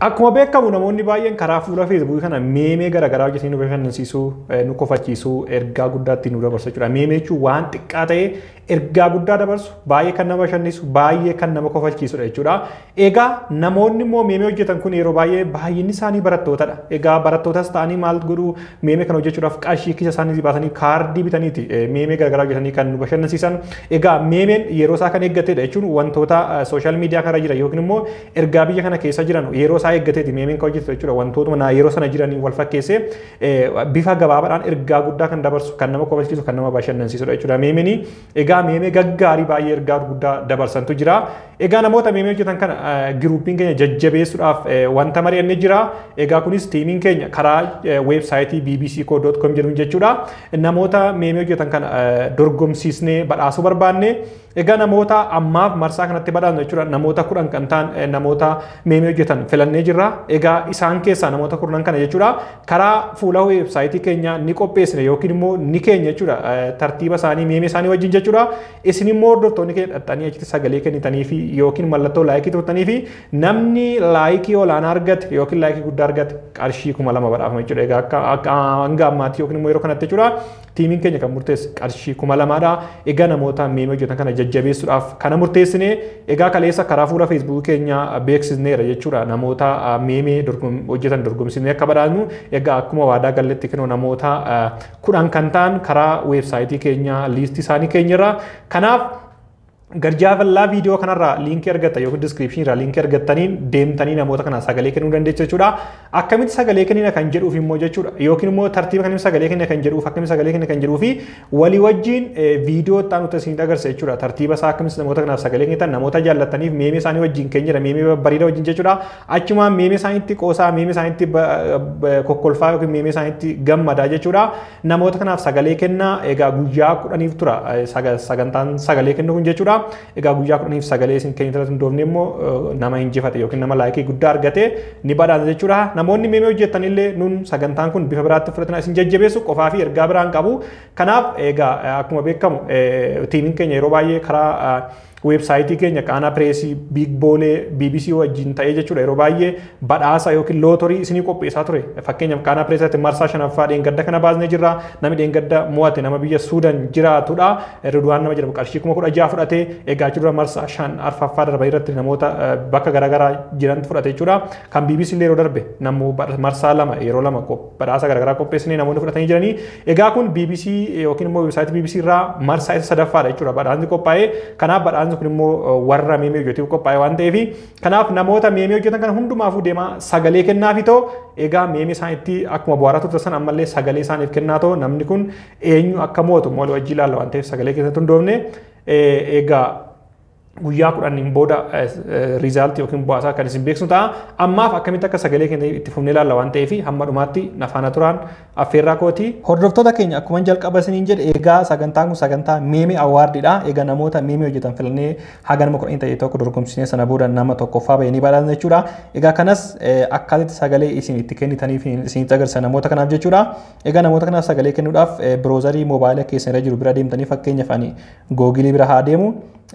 Akkuma beekamu namoonni baay'een karaa fuula feesbuukii kana meemee garaagaraa hojjetanii nu bashannansiisuu, nu kofachiisuu, ergaa guddaatti nu dabarsu jechuudha. Meemee jechuun waan xiqqaa ta'ee ergaa guddaa dabarsu, baay'ee kan nama bashannansiisu, baay'ee kan nama kofachiisudha jechuudha. Egaa namoonni immoo meemee hojjetan kun yeroo baay'ee baay'inni isaanii barattootadha. Egaa barattootas ta'anii maal godhu meemee kana hojjechuudhaaf qarshii keessa isaanii baasanii kaardii bitaniiti meemee garaagaraa hojjetanii kan nu bashannansiisan. Egaa meemeen yeroo isaa kan eeggatedha jechuun wantoota sooshaal miidiyaa kana jiran yookiin immoo ergaa biyya kana keessa jiran yeroo isaa eeggateeti meemeen kan hojjetu jechuudha. Wantootuma yeroo sana jiranii wal fakkeessee bifa gabaabaadhaan ergaa guddaa kan dabarsu, kan nama kofachiisu, kan nama bashannansiisudha jechuudha. Meemeen egaa meemee gaggaarii baay'ee ergaa guddaa dabarsantu jira. Egaa namoota meemee hojjetan kana giruupiin keenya jajjabeessuudhaaf wanta mari'annee jira. Egaa kunis tiimiin keenya karaa weebsaayitii bbcco.com jedhuun jechuudha. Namoota meemee hojjetan kana dorgomsiisnee badhaasuu barbaanne. Egaa namoota ammaaf marsaa kanatti badhaasnu jechuudha. Namoota 10 kan ta'an namoota meemee hojjetan filannee jirra. Egaa isaan keessaa namoota 10 kana jechuudha karaa fuula weebsaayitii keenya ni qopheessine yookiin immoo ni keenya jechuudha. Tartiiba isaanii meemee isaanii wajjin jechuudha. Isin immoo hordoftoonni keenya dhaxxanii achitti sagalee kennitanii fi yookiin mallattoo laayikii turtanii fi namni laayikii olaanaa argate yookiin laayikii guddaa argate qarshii 2000 badhaafama jechuudha. Egaa akka hanga ammaatti yookiin immoo yeroo kanatti jechuudha tiimiin keenya kan murteesse qarshii 2000dha. Egaa namoota meemee hojjetan kana jajjabeessuudhaaf kana murteessine. Egaa kaleessa karaa fuula feesbuukii keenya beeksisneera jechuudha. Namoota meemee hojjetan dorgomsiisnee akka badhaasnu. Egaa akkuma waadaa galletti kennu namoota 10 kan ta'an karaa weebsaayitii keenya liistii isaanii keenyarra. Kanaaf garjaafallaa viidiyoo kanarraa liinkii argatta yookiin diskiripshinii irraa liinkii argattaniin deemtanii namoota kana sagalee kennuu dandeessu jechuudha. Akkamitti sagalee kennina kan jedhuuf immoo jechuudha yookiin immoo tartiiba kamitti sagalee kennina kan jedhuuf akkamitti sagalee kennina kan jedhuufi walii wajjin viidiyoo itti aanutti isin agarsiisa jechuudha. Tartiiba isaa akkamitti namoota kanaaf sagalee kennitan namoota jaallattaniif meemee isaanii wajjin keenyadha meemee bareeda wajjin jechuudha. Achumaan meemee isaaniitti qoosaa meemee isaaniitti kokkolfaa yookiin meemee isaaniitti gammadaa jechuudha. Namoota kanaaf sagalee kennaa egaa guyyaa 10f tura sagantaan sagalee kennu kun jechuudha. Egaa guyyaa 10f sagalee isin kennitan hundoofne immoo nama injifate yookiin nama laayikii guddaa argate ni badhaasa jechuudha. Namoonni meemee hojjetan illee nun sagantaan kun bifa biraatti fudhatana isin jajjabeessu qofaa fi ergaa biraan qabu. Kanaaf egaa akkuma beekamu tiimiin keenya yeroo baay'ee karaa weebsaayitii keenya qaanaa pireesii biig boolee BBC wajjin ta'ee jechuudha yeroo baay'ee badhaasa yookiin lootorii isinii qopheessaa ture. Fakkeenyaaf qaanaa pireesiitti marsaa 5ffaa dheengadda kana baasnee jirra. Namni dheengadda mo'ate nama biyya Suudaan jiraatudha. Ridwaan nama jedhamu qarshii 16,000 fudhatee egaa jechuudha marsaa 5 darba irratti namoota bakka garaagaraa jiran fudhate jechuudha. Kan BBC illee yeroo darbe namoo marsaa 2 yeroo 2 badhaasa garaagaraa qopheessinee namoonni fudhatanii jiranii. Egaa kun BBC yookiin immoo weebsaayitii BBC irraa marsaa isa 3ffaadha jechuudha badhaasni qophaa'ee. Kanaaf badhaasni kun immoo warra meemee hojjetuuf qophaa'e waan ta'eef kanaaf namoota meemee hojjetan kana hundumaafuu deemaa sagalee kennaafi ta'u egaa meemee isaaniitti akkuma bu'aaraa turte san ammallee sagalee isaaniif kennaa ta'u namni kun eenyu akka mootu wal wajjii ilaalla waan ta'eef sagalee keessatti hundoofne egaa guyyaa 10 booda riizaaltii yookiin bu'aasaa kan isin beeksisnu ta'a. Ammaaf akkamitti akka sagalee keenya itti fufnee ilaalla waan ta'eef hamma dhumaatti nafaana turaan affeerraa kooti. Hordoftoota keenya akkuma jalqaba isiniin jedhe egaa sagantaan kun sagantaa meemee awwaardiidha. Egaa namoota meemee hojjetan filannee haga nama 10 ta'e tokko dorgomsiisnee sana booda nama tokkoffaa bahanii badhaasna jechuudha. Egaa kanas akkasitti sagalee isin itti kennitaniif isinitti agarsiisa namoota kanaaf jechuudha. Egaa namoota kanaaf sagalee kennuudhaaf biroozarii moobaayilii keessan irra jiru bira deemtanii fakkeenyaaf ani googilii bira haa deemu.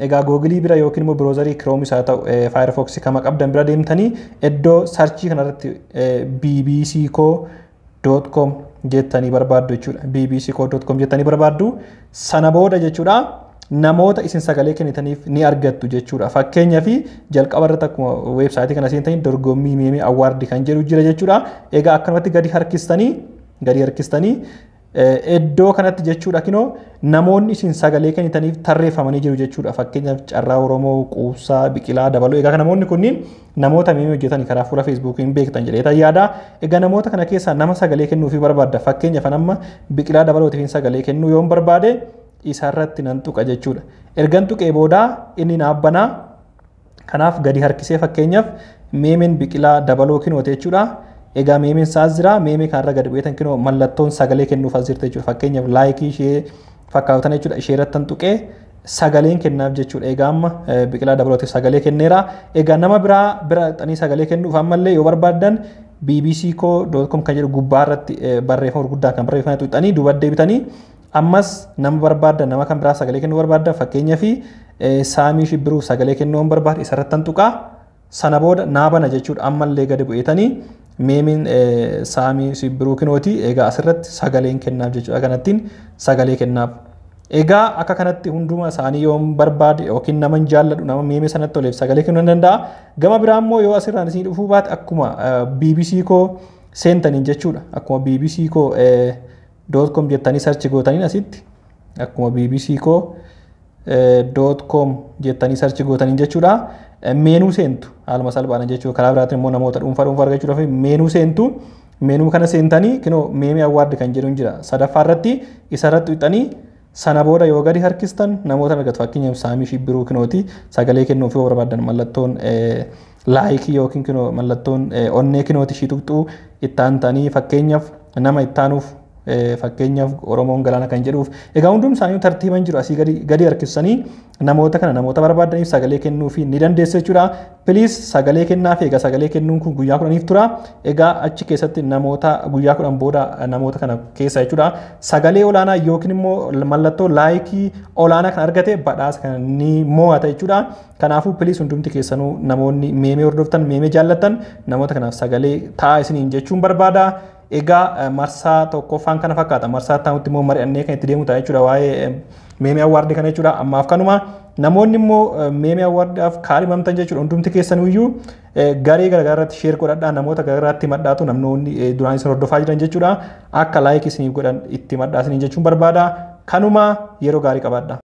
Egaa googilii bira yookiin immoo biroozarii kiroomis haa ta'u faayirefoksii kama qabdan bira deemtanii iddoo sarchii kanarratti bbcco.com jettanii barbaaddu jechuudha. bbcco.com jettanii barbaaddu sana booda jechuudha namoota isin sagalee kennitaniif ni argattu jechuudha. Fakkeenyaaf jalqaba irratti akkuma weebsaayitii kana seentanii dorgommii meemee awwaardii kan jedhu jira jechuudha. Egaa akkanumatti gadi harkistanii iddoo kanatti jechuudha kinoo namoonni isin sagalee kennitaniif tarreeffamanii jiru jechuudha. Fakkeenyaaf Carraa Oromoo, Quubsaa, Biqilaa Dabaloo. Egaa namoonni kunniin namoota meemee hojjetan karaa fuula feesbuukiin beektan jedhee yaada. Egaa namoota kana keessaa nama sagalee kennuufi barbaadda. Fakkeenyaaf amma Biqilaa Dabalootiif sagalee kennuu yoon barbaade isarratti nan tuqa jechuudha. Ergan tuqee booda inni naaf banaa. Kanaaf gadi harkisee fakkeenyaaf meemeen Biqilaa Dabaloo kinoote jechuudha. Egaa meemeen saas jira. Meemee kanarra gadi bu'eetan kinoo mallattoon sagalee kennuuf as jirti jechuudha. Fakkeenyaaf laayikii ishee fakkaatan jechuudha. Ishee irratti tuqee sagaleen kennaaf jechuudha. Egaa amma Biqilaa Dabalootiif sagalee kenneera. Egaa nama bira xanii sagalee kennuuf ammallee yoo barbaaddan bbcco.com kan jedhu gubbaa irratti barreeffama gurguddaa kan barreeffame tuqxanii duuba deebitanii ammas nama barbaaddan nama kan biraa sagalee kennuu barbaaddan fakkeenyaaf Saamii Shibbiruu sagalee kennuu barbaaddan isarratti tuqaa. sana booda naabana jechuudha ammallee gadi bu'eetanii meemiin saamii sibbiruu kinooti egaa asirratti sagaleen kennaaf jechuudha kanattiin sagalee kennaaf. Egaa akka kanatti hunduma isaanii yoo barbaade yookiin nama jaalladhu nama meemee sanatti toleef sagalee kennuu ni danda'a. Gama biraa immoo yoo asirraan isin dhufuu baate akkuma BBC koo seentaniin jechuudha. Akkuma BBC koo .com jettanii sarchi gootaniin asitti akkuma BBC koo .com jettanii sarchi gootaniin jechuudha. Meenuu seentu haaluma salphaadhaan jechuudha. Karaa biraatiin immoo namoota dhuunfaa argachuudhaaf meenuu seentu. Meenuu kana seentanii kinoo meemee awwaardi kan jedhu jira. Sadaffaa irratti isarratti wixanii sana booda yoo gadi harkistan namoota argatu fakkeenyaaf saamii shibbiruu kinooti sagalee kennuuf yoo barbaadan mallattoon laayikii yookiin kinoo mallattoon onnee kinooti ishii tuqxuu itti aantanii fakkeenyaaf nama itti aanuuf fakkeenyaaf Oromoon galaana kan jedhuuf egaa hundum isaanii tartiiban jiru asii gadi harkisanii namoota kana namoota barbaadaniif sagalee kennuuf ni dandeessu jechuudha. Piliis sagalee kennaaf egaa sagalee kennuun kun guyyaa 10 tura. Egaa achi keessatti namoota guyyaa 10 booda namoota kana keessa jechuudha. Sagalee olaanaa yookiin immoo mallattoo laayikii olaanaa kan argate badhaasa kana ni mo'ata jechuudha. Kanaafuu piliis hundumti keessanuu namoonni meemee hordoftan meemee jaallattan namoota kanaaf sagalee ta'a isiniin jechuun barbaada. Egaa marsaa tokkoffaan kana fakkaata. Marsaa ta'utti immoo mari'annee kan itti deemu ta'a jechuudha waa'ee meemee awwaardii kana jechuudha. Ammaaf kanuma namoonni immoo meemee awwaardiidhaaf kaadhimamtan jechuudha. Hundumti keessaniyyuu garee garaagaraatti sheer godhadhaa namoota garaagaraatti madhaatu namoonni duraan isin hordofaa jiran jechuudha. Akka laayikii isiniif godhan itti madhaasanii jechuun barbaada. Kanuma yeroo gaarii qabaadha.